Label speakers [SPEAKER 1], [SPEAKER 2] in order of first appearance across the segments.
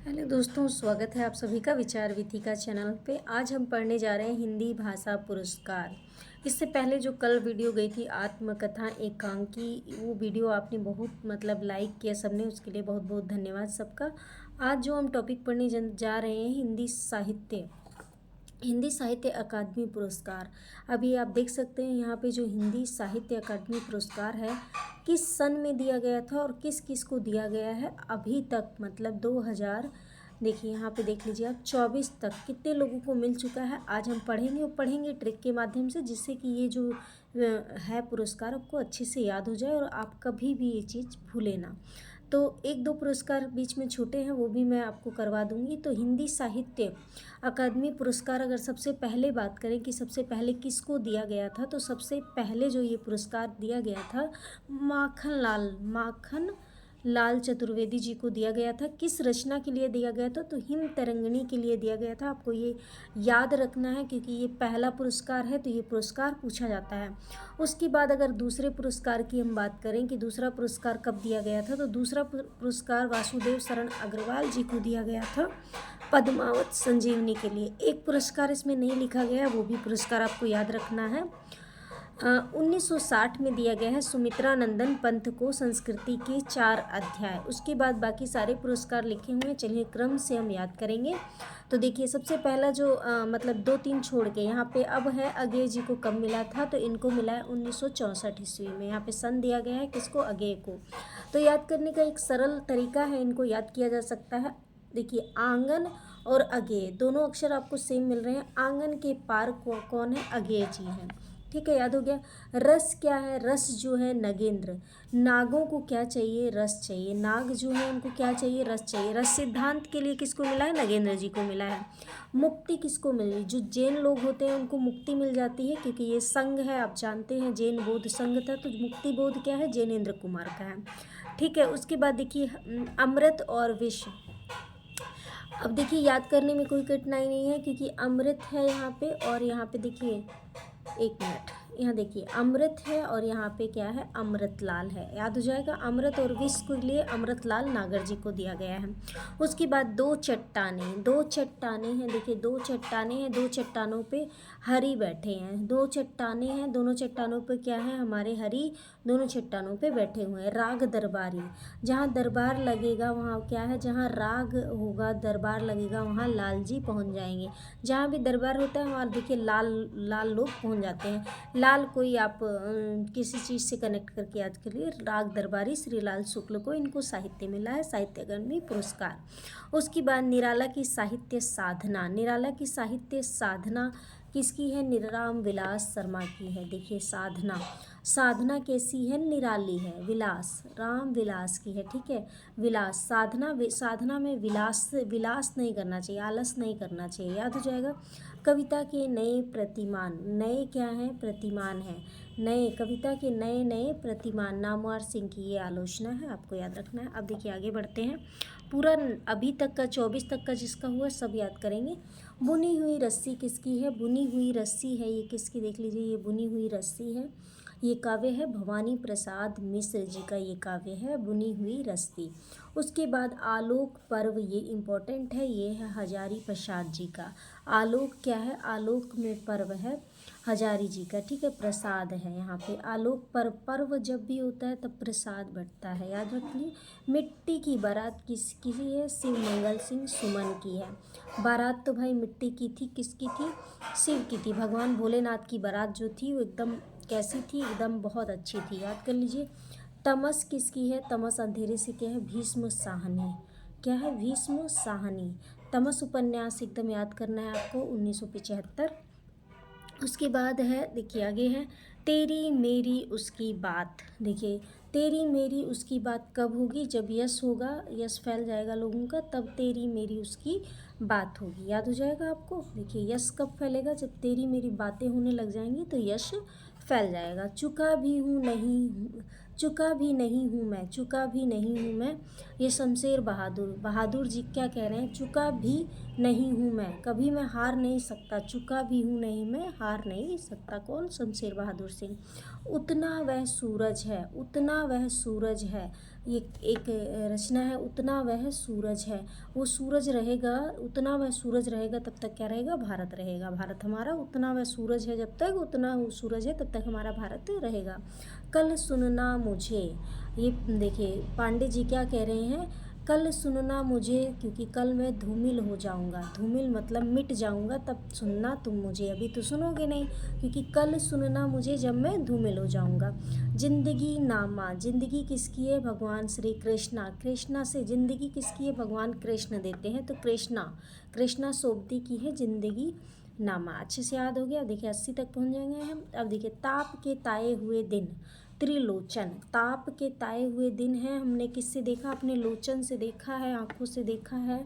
[SPEAKER 1] Hello दोस्तों, स्वागत है आप सभी का विचार विथिका चैनल पे। आज हम पढ़ने जा रहे हैं हिंदी भाषा पुरस्कार। इससे पहले जो कल वीडियो गई थी आत्मकथा एकांकी, वो वीडियो आपने बहुत लाइक किया सबने, उसके लिए बहुत बहुत धन्यवाद सबका। आज जो हम टॉपिक पढ़ने जा रहे हैं हिंदी साहित्य अकादमी पुरस्कार। अभी आप देख सकते हैं यहाँ पे जो हिंदी साहित्य अकादमी पुरस्कार है किस सन में दिया गया था और किस किस को दिया गया है अभी तक, 2000, देखिए यहाँ पे देख लीजिए आप, 24 तक कितने लोगों को मिल चुका है। आज हम पढ़ेंगे ट्रिक के माध्यम से, जिससे कि ये जो है पुरस्कार आपको अच्छे से याद हो जाए और आप कभी भी ये चीज़ भूले ना। तो एक दो पुरस्कार बीच में छूटे हैं, वो भी मैं आपको करवा दूंगी। तो हिंदी साहित्य अकादमी पुरस्कार, अगर सबसे पहले बात करें कि सबसे पहले किसको दिया गया था, तो सबसे पहले जो ये पुरस्कार दिया गया था माखन लाल चतुर्वेदी जी को दिया गया था। किस रचना के लिए दिया गया था, तो हिम तरंगिणी के लिए दिया गया था। आपको ये याद रखना है क्योंकि ये पहला पुरस्कार है, तो ये पुरस्कार पूछा जाता है। उसके बाद अगर दूसरे पुरस्कार की हम बात करें कि दूसरा पुरस्कार कब दिया गया था, तो दूसरा पुरस्कार वासुदेव शरण अग्रवाल जी को दिया गया था पद्मावत संजीवनी के लिए। एक पुरस्कार इसमें नहीं लिखा गया, वो भी पुरस्कार आपको याद रखना है। 1960 में दिया गया है सुमित्रा नंदन पंत को संस्कृति के 4 अध्याय। उसके बाद बाकी सारे पुरस्कार लिखे हुए हैं, चलिए क्रम से हम याद करेंगे। तो देखिए सबसे पहला जो 2-3 छोड़ के यहाँ पे अब है अगेय जी को कब मिला था, तो इनको मिला है 1964 ईस्वी में। यहाँ पे सन दिया गया है किसको, अगेय को। तो याद करने का एक सरल तरीका है, इनको याद किया जा सकता है। देखिए आंगन और अगेय दोनों अक्षर आपको सेम मिल रहे हैं। आंगन के पार कौन है, अगेय जी है, ठीक है, याद हो गया। रस क्या है, रस जो है नगेंद्र। नागों को क्या चाहिए, रस चाहिए। नाग जो है उनको क्या चाहिए, रस चाहिए। रस सिद्धांत के लिए किसको मिला है, नगेंद्र जी को मिला है। मुक्ति किसको मिली, जो जैन लोग होते हैं उनको मुक्ति मिल जाती है, क्योंकि ये संघ है, आप जानते हैं जैन बौद्ध संघ था, तो मुक्ति बोध क्या है, जैनेन्द्र कुमार का है, ठीक है। उसके बाद देखिए अमृत और विष। अब देखिए याद करने में कोई कठिनाई नहीं है, क्योंकि अमृत है यहाँ पे, और यहाँ पे देखिए एक मिनट, यहाँ देखिए अमृत है और यहाँ पे क्या है, अमृतलाल है, याद हो जाएगा। अमृत और विष के लिए अमृतलाल नागर जी को दिया गया है। उसके बाद दो चट्टाने हैं, देखिए दो चट्टाने हैं, दो चट्टानों पे हरि बैठे हैं। दो चट्टाने हैं, दोनों चट्टानों पे क्या है, हमारे हरि दोनों चट्टानों पे बैठे हुए हैं। राग दरबारी, जहाँ दरबार लगेगा वहाँ क्या है, जहाँ राग होगा दरबार लगेगा वहाँ लाल जी पहुँच जाएंगे। जहाँ भी दरबार होता है वहाँ देखिए लाल लाल लोग पहुँच जाते हैं। लाल कोई आप किसी चीज़ से कनेक्ट करके याद करिए। राग दरबारी श्री लाल शुक्ल को इनको साहित्य मिला है, साहित्य अकादमी पुरस्कार। उसके बाद निराला की साहित्य साधना, निराला की साहित्य साधना किसकी है, निराम विलास शर्मा की है। देखिए साधना कैसी है, निराली है। विलास राम विलास की है, ठीक है। विलास साधना में विलास नहीं करना चाहिए, आलस नहीं करना चाहिए, याद हो जाएगा। कविता के नए प्रतिमान, नए क्या है, प्रतिमान है। नए कविता के नए नए प्रतिमान, नामवर सिंह की ये आलोचना है, आपको याद रखना है। अब देखिए आगे बढ़ते हैं, पूरा अभी तक का 24 तक का जिसका हुआ सब याद करेंगे। बुनी हुई रस्सी किसकी है, बुनी हुई रस्सी है ये किसकी, देख लीजिए ये बुनी हुई रस्सी है। ये काव्य है भवानी प्रसाद मिश्र जी का, ये काव्य है बुनी हुई रस्सी। उसके बाद आलोक पर्व, ये इम्पोर्टेंट है, ये है हजारी प्रसाद जी का। आलोक क्या है, आलोक में पर्व है हजारी जी का, ठीक है। प्रसाद है यहाँ पे, आलोक पर्व जब भी होता है तब प्रसाद बढ़ता है, याद रखिए। मिट्टी की बारात किसकी है, शिव मंगल सिंह सुमन की है। बारात तो भाई मिट्टी की थी, किसकी थी, शिव की थी। भगवान भोलेनाथ की बारात जो थी वो एकदम कैसी थी, एकदम बहुत अच्छी थी, याद कर लीजिए। तमस किसकी है, तमस अंधेरे से क्या है, भीष्म साहनी, क्या है, भीष्म साहनी। तमस उपन्यास एकदम याद करना है आपको, 1975। उसके बाद है देखिए आगे है तेरी मेरी उसकी बात। देखिए तेरी मेरी उसकी बात कब होगी, जब यश होगा, यश फैल जाएगा लोगों का, तब तेरी मेरी उसकी बात होगी, याद हो जाएगा आपको। देखिए यश कब फैलेगा, जब तेरी मेरी बातें होने लग जाएंगी तो यश फैल जाएगा। चुका भी नहीं हूँ मैं, ये शमशेर बहादुर जी क्या कह रहे हैं, चुका भी नहीं हूँ मैं, कभी मैं हार नहीं सकता, चुका भी हूँ नहीं मैं, हार नहीं सकता। कौन, शमशेर बहादुर सिंह। उतना वह सूरज है, ये एक रचना है, उतना वह सूरज है। वो सूरज रहेगा, उतना वह सूरज रहेगा तब तक क्या रहेगा, भारत रहेगा। भारत हमारा उतना वह सूरज है, जब तक उतना वो सूरज है तब तक हमारा भारत रहेगा। कल सुनना मुझे, ये देखिए पांडे जी क्या कह रहे हैं, कल सुनना मुझे, क्योंकि कल मैं धूमिल हो जाऊंगा। धूमिल मतलब मिट जाऊंगा, तब सुनना तुम मुझे, अभी तो सुनोगे नहीं, क्योंकि कल सुनना मुझे जब मैं धूमिल हो जाऊंगा। जिंदगी नामा, जिंदगी किसकी है, भगवान श्री कृष्णा। कृष्णा से जिंदगी किसकी है, भगवान कृष्ण देते हैं, तो कृष्णा, कृष्णा सोबती की है जिंदगी नामा। अच्छे से याद हो गया। देखिए 80 तक पहुंच जाएंगे हम। अब देखिए ताप के ताए हुए दिन, त्रिलोचन। ताप के ताए हुए दिन हैं, हमने किससे देखा, अपने लोचन से देखा है, आंखों से देखा है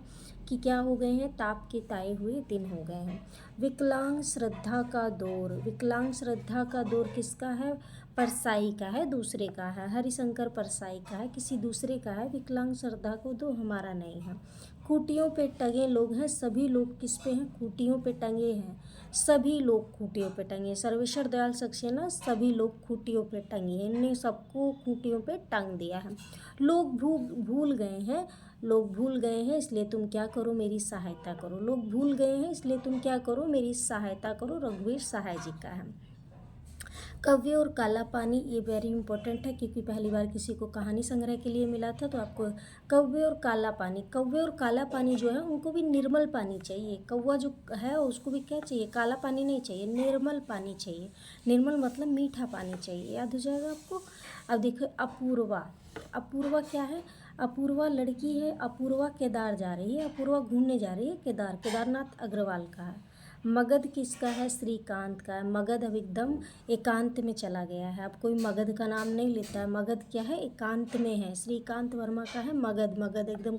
[SPEAKER 1] कि क्या हो गए हैं, ताप के ताए हुए दिन हो गए हैं। विकलांग श्रद्धा का दौर, विकलांग श्रद्धा का दौर किसका है, परसाई का है, दूसरे का है, हरिशंकर परसाई का है, किसी दूसरे का है। विकलांग श्रद्धा को दो, हमारा नहीं है। खूटियों पे टंगे लोग हैं, सभी लोग किस पे हैं, खूटियों पे टंगे हैं, सभी लोग खूटियों पे टंगे। सर्वेश्वर दयाल सक्सेना, सभी लोग खूटियों पे टंगे हैं, इनने सबको खूटियों पे टांग दिया है। लोग भूल गए हैं, लोग भूल गए हैं इसलिए तुम क्या करो, मेरी सहायता करो। लोग भूल गए हैं इसलिए तुम क्या करो, मेरी सहायता करो। रघुवीर सहाय जी का है। कव्य और काला पानी, ये वेरी इंपॉर्टेंट है, क्योंकि पहली बार किसी को कहानी संग्रह के लिए मिला था, तो आपको कव्य और काला पानी, कव्य और काला पानी जो है उनको भी निर्मल पानी चाहिए। कौवा जो है उसको भी क्या चाहिए, काला पानी नहीं चाहिए, निर्मल पानी चाहिए। निर्मल मतलब मीठा पानी चाहिए, याद हो जाएगा आपको। अब देखो अपूर्वा, अपूर्वा क्या है, अपूर्वा लड़की है, अपूर्वा केदार जा रही है, अपूर्वा घूमने जा रही है केदार, केदारनाथ अग्रवाल का है। मगध किसका है, श्रीकांत का है। मगध अब एकदम एकांत में चला गया है, अब कोई मगध का नाम नहीं लेता है, मगध क्या है, एकांत में है। श्रीकांत वर्मा का है मगध, मगध एकदम।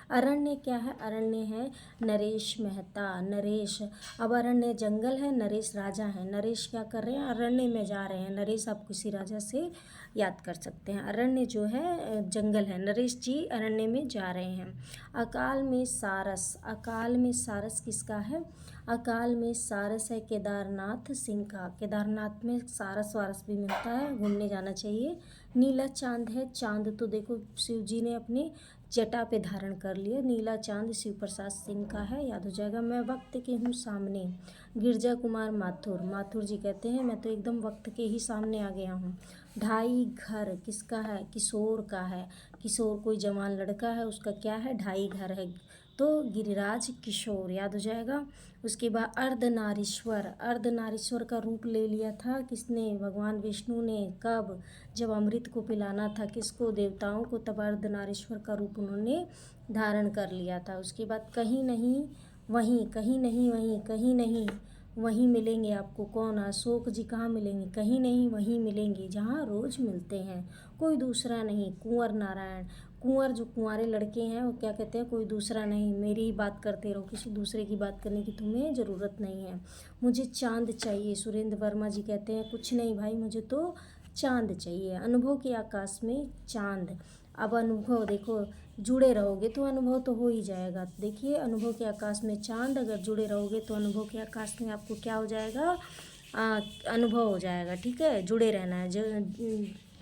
[SPEAKER 1] अरण्य क्या है, अरण्य है नरेश मेहता, नरेश। अब अरण्य जंगल है, नरेश राजा है। नरेश क्या कर रहे हैं, अरण्य में जा रहे हैं। नरेश आप किसी राजा से याद कर सकते हैं। अरण्य जो है जंगल है, नरेश जी अरण्य में जा रहे हैं। अकाल में सारस, अकाल में सारस किसका है, अकाल में सारस है केदारनाथ सिंह का। केदारनाथ में सारस वारस भी मिलता है, घूमने जाना चाहिए। नीला चांद है, चांद तो देखो शिव जी ने अपने जटा पे धारण कर लिया। नीला चांद शिव प्रसाद सिंह का है, याद हो जाएगा। मैं वक्त के हूँ सामने, गिरजा कुमार माथुर, माथुर जी कहते हैं मैं तो एकदम वक्त के ही सामने आ गया हूँ। ढाई घर किसका है, किशोर का है। किशोर कोई जवान लड़का है, उसका क्या है, ढाई घर है, तो गिरिराज किशोर, याद हो जाएगा। उसके बाद अर्धनारीश्वर, अर्धनारीश्वर का रूप ले लिया था किसने, भगवान विष्णु ने। कब, जब अमृत को पिलाना था किसको, देवताओं को, तब अर्धनारीश्वर का रूप उन्होंने धारण कर लिया था। उसके बाद कहीं नहीं वहीं, कहीं नहीं वहीं, कहीं नहीं वहीं मिलेंगे आपको। कौन, अशोक जी कहाँ मिलेंगे, कहीं नहीं वहीं मिलेंगे जहाँ रोज़ मिलते हैं, कोई दूसरा नहीं। कुंवर नारायण, कुंवर जो कुंवारे लड़के हैं वो क्या कहते हैं, कोई दूसरा नहीं, मेरी ही बात करते रहो, किसी दूसरे की बात करने की तुम्हें ज़रूरत नहीं है। मुझे चांद चाहिए, सुरेंद्र वर्मा जी कहते हैं कुछ नहीं भाई, मुझे तो चांद चाहिए। अनुभव के आकाश में चांद, अब अनुभव देखो, जुड़े रहोगे तो अनुभव तो हो ही जाएगा। देखिए अनुभव के आकाश में चांद, अगर जुड़े रहोगे तो अनुभव के आकाश में आपको क्या हो जाएगा, अनुभव हो जाएगा। ठीक है, जुड़े रहना है। जो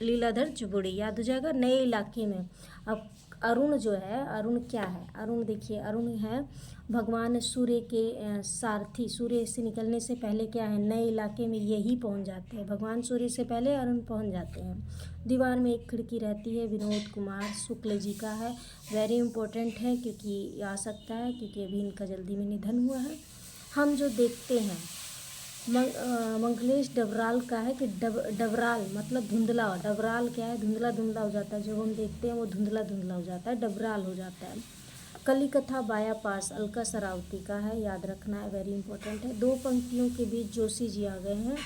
[SPEAKER 1] लीलाधर जुबड़ी, याद हो जाएगा। नए इलाके में, अब अरुण जो है, अरुण क्या है, अरुण देखिए, अरुण है भगवान सूर्य के सारथी। सूर्य से निकलने से पहले क्या है, नए इलाके में यही पहुंच जाते हैं, भगवान सूर्य से पहले अरुण पहुंच जाते हैं। दीवार में एक खिड़की रहती है, विनोद कुमार शुक्ल जी का है, वेरी इंपॉर्टेंट है क्योंकि आ सकता है, क्योंकि अभी इनका जल्दी में निधन हुआ है। हम जो देखते हैं, मंगलेश डबराल का है कि डबराल मतलब धुंधला, डबराल क्या है, धुंधला धुंधला हो जाता है, जो हम देखते हैं वो धुंधला धुंधला हो जाता है, डबराल हो जाता है। कली कथा बाया पास, अलका सरावती का है, याद रखना है, वेरी इंपॉर्टेंट है। दो पंक्तियों के बीच जोशी जी आ गए हैं,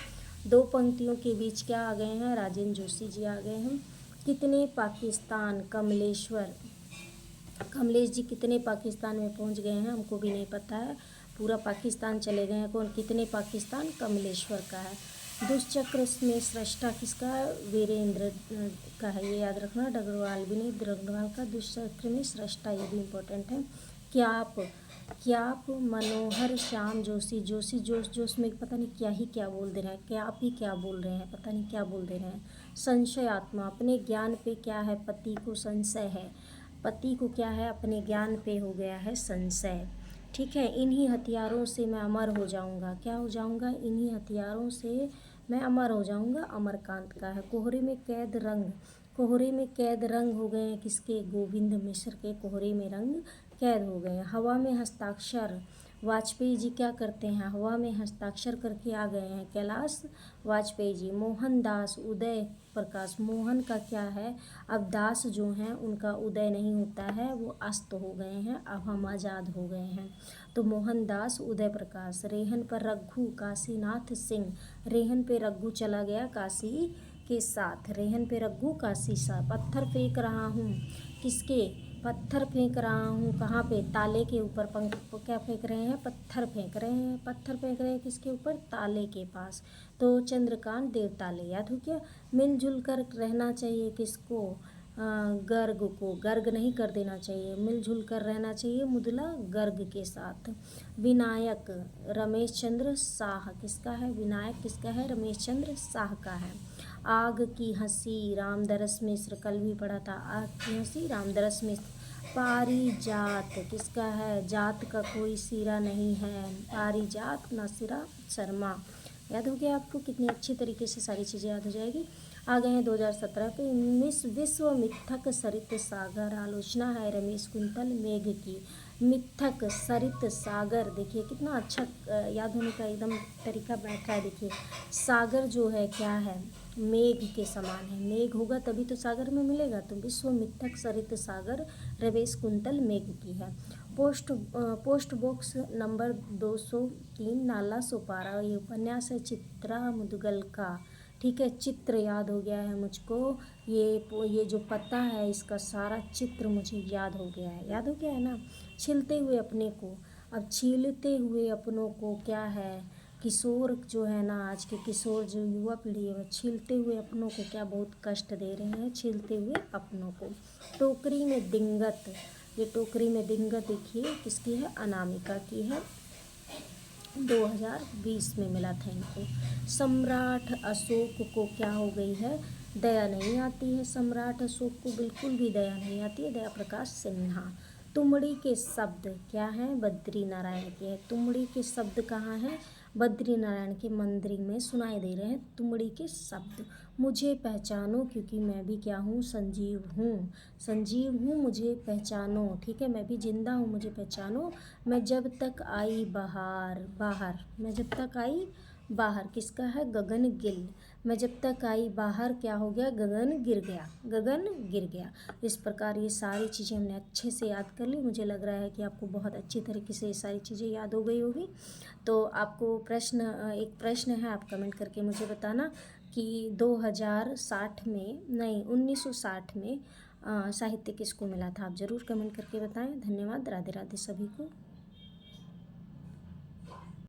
[SPEAKER 1] दो पंक्तियों के बीच क्या आ गए हैं, राजेंद्र जोशी जी आ गए हैं। कितने पाकिस्तान, कमलेश्वर, कमलेश जी कितने पाकिस्तान में पहुंच गए हैं, हमको भी नहीं पता है, पूरा पाकिस्तान चले गए हैं। कौन, कितने पाकिस्तान, कमलेश्वर का है। दुष्चक्र में सृष्टा किसका है, वीरेंद्र का है, ये याद रखना। डगरवाल भी नहीं, डगरवाल का। दुष्चक्र में सृष्टा, ये भी इम्पोर्टेंट है। क्या आप क्या आप मनोहर श्याम जोशी जोशी जोश जोश में पता नहीं क्या ही क्या बोल दे रहे हैं, क्या आप ही क्या बोल रहे हैं, पता नहीं क्या बोल दे रहे हैं। संशय आत्मा, अपने ज्ञान पे क्या है, पति को संशय है, पति को क्या है, अपने ज्ञान पे हो गया है संशय। ठीक है, इन्हीं हथियारों से मैं अमर हो जाऊंगा, क्या हो जाऊंगा, इन्हीं हथियारों से मैं अमर हो जाऊंगा, अमरकांत का है। कोहरे में कैद रंग, कोहरे में कैद रंग हो गए हैं किसके, गोविंद मिश्र के कोहरे में रंग कैद हो गए हैं। हवा में हस्ताक्षर, वाजपेयी जी क्या करते हैं, हवा में हस्ताक्षर करके आ गए हैं, कैलाश वाजपेयी जी। मोहनदास, उदय प्रकाश, मोहन का क्या है, अब दास जो हैं उनका उदय नहीं होता है, वो अस्त हो गए हैं, अब हम आज़ाद हो गए हैं। तो मोहनदास, उदय प्रकाश। रेहन पर रघु, काशीनाथ सिंह, रेहन पे रघु चला गया काशी के साथ, रेहन पे रघु काशी साथ। पत्थर फेंक रहा हूँ, किसके, पत्थर फेंक रहा हूँ, कहाँ पे, ताले के ऊपर। पंख क्या फेंक रहे हैं, पत्थर फेंक रहे हैं, पत्थर फेंक रहे हैं किसके ऊपर, ताले के पास। तो चंद्रकांत देवताले, याद हो क्या। मिलजुल कर रहना चाहिए किसको, गर्ग को, गर्ग नहीं कर देना चाहिए, मिलजुल कर रहना चाहिए मुदला गर्ग के साथ। विनायक, रमेश चंद्र शाह, किसका है, विनायक किसका है, रमेश चंद्र शाह का है। आग की हंसी, रामदरस मिश्र, कल भी पढ़ा था, आग की हंसी रामदरस मिश्र। पारिजात किसका है, जात का कोई सिरा नहीं है, पारिजात नासिरा शर्मा। याद हो गया आपको, कितनी अच्छी तरीके से सारी चीज़ें याद हो जाएगी। आ गए हैं 2017 पे। विश्व मिथक सरित सागर, आलोचना है रमेश कुंतल मेघ की। मिथक सरित सागर, देखिए कितना अच्छा याद होने का एकदम तरीका बैठ रहा है। देखिए सागर जो है क्या है, मेघ के समान है, मेघ होगा तभी तो सागर में मिलेगा। तो विश्व मिथक सरित सागर रमेश कुंतल मेघ की है। Post box number 203 Nala Sopara, ये उपन्यास है चित्रा मुदगल का। ठीक है, चित्र याद हो गया है मुझको, ये जो पता है इसका सारा चित्र मुझे याद हो गया है, याद हो गया है ना। छिलते हुए अपने को, अब छीलते हुए अपनों को क्या है, किशोर जो है ना, आज के किशोर जो युवा पीढ़ी है, छीलते हुए अपनों को क्या बहुत कष्ट दे रहे हैं, छीलते हुए अपनों को। टोकरी में दिंगत, ये टोकरी में दिंगत देखिए किसकी है, अनामिका की है, 2020 में मिला था इनको। सम्राट अशोक को क्या हो गई है, दया नहीं आती है, सम्राट अशोक को बिल्कुल भी दया नहीं आती है, दया प्रकाश सिन्हा। तुमड़ी के शब्द क्या हैं, बद्री नारायण के हैं। तुमड़ी के शब्द कहाँ हैं, बद्री नारायण के मंदिर में सुनाई दे रहे हैं तुमड़ी के शब्द। मुझे पहचानो क्योंकि मैं भी क्या हूँ, संजीव हूँ, संजीव हूँ, मुझे पहचानो। ठीक है, मैं भी जिंदा हूँ, मुझे पहचानो। मैं जब तक आई बाहर, बाहर, मैं जब तक आई बाहर, किसका है, गगन गिल। मैं जब तक आई बाहर क्या हो गया, गगन गिर गया, गगन गिर गया। इस प्रकार ये सारी चीज़ें हमने अच्छे से याद कर ली। मुझे लग रहा है कि आपको बहुत अच्छी तरीके से ये सारी चीज़ें याद हो गई होगी। तो आपको एक प्रश्न है, आप कमेंट करके मुझे बताना कि 2060 में, नहीं 1960 में साहित्य किसको मिला था, आप ज़रूर कमेंट करके बताएं। धन्यवाद, राधे राधे सभी को।